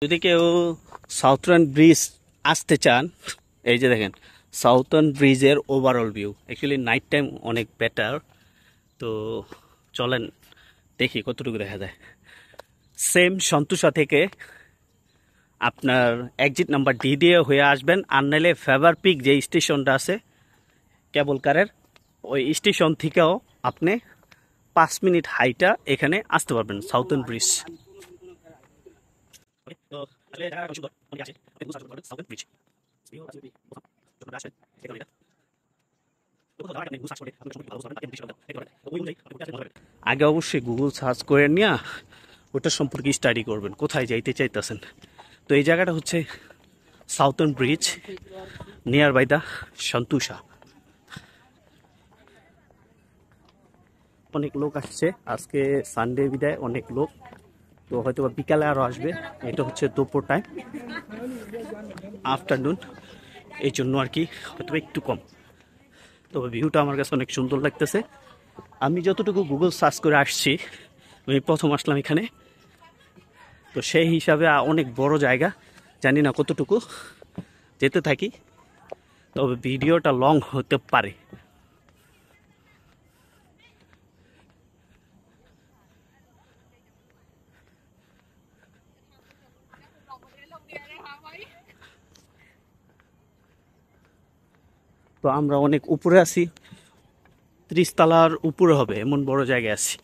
যদি কেউ southern bridge আসতে চান, এই যে দেখেন সাউথার্ন ব্রিজের overall view. Actually night time অনেক বেটার। তো চলেন দেখি কতটুকু দেখা যায়। সেম সন্তোষা থেকে আপনার এক্সিট নাম্বার ডি দিয়ে হয়ে আসবেন, আর নাইলে ফেভার পিক যে স্টেশনটা আছে কেবল কারের, ওই স্টেশন থেকেও আপনি 5 মিনিট হাইটা এখানে আসতে পারবেন সাউথার্ন ব্রিজ। তো আসলে জায়গাটা সুন্দর, অনেক আছে, আপনি বুঝতে পারবেন সাউথার্ন ব্রিজ। আগে অবশ্যই গুগল সার্চ করে নিয়ে ওটা সম্পর্কে স্টাডি করবেন কোথায় যাইতে চাইতেছেন। তো এই জায়গাটা হচ্ছে southern bridge, near by the Sentosa. অনেক লোক আসছে আজকে, সানডে বিদায় অনেক লোক। তো হয়তো বিকালে আরও আসবে। এটা হচ্ছে দুপুর টাইম, আফটারনুন, এই জন্য আর কি হয়তো একটু কম। তবে ভিউটা আমার কাছে অনেক সুন্দর লাগতেছে। আমি যতটুকু গুগল সার্চ করে আসছি, আমি প্রথম আসলাম এখানে, তো সেই হিসাবে অনেক বড় জায়গা, জানি না কতটুকু যেতে থাকি, তবে ভিডিওটা লং হতে পারে। তো আমরা অনেক উপরে আছি, 30 তলার উপরে হবে এমন বড় জায়গায় আছি।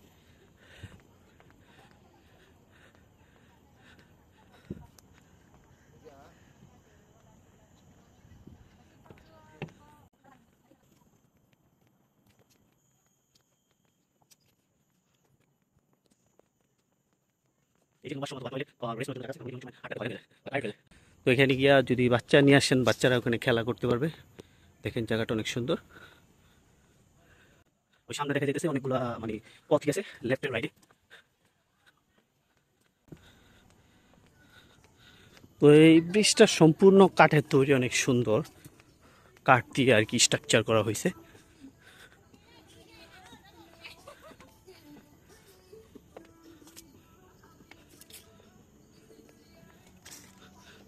তো এখানে গিয়া যদি বাচ্চা নিয়ে আসেন, বাচ্চারা ওখানে খেলা করতে পারবে। দেখেন জায়গাটা অনেক সুন্দর। ওই সামনে দেখা যাইতেছে অনেকগুলো মানে পথ গেছে লেফট এন্ড রাইটে। তো এই ব্রিজটা সম্পূর্ণ কাঠের তৈরি, অনেক সুন্দর কাঠ দিয়ে আর কি স্ট্রাকচার করা হয়েছে।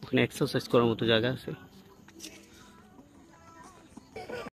ওখানে এক্সারসাইজ করার মতো জায়গা আছে।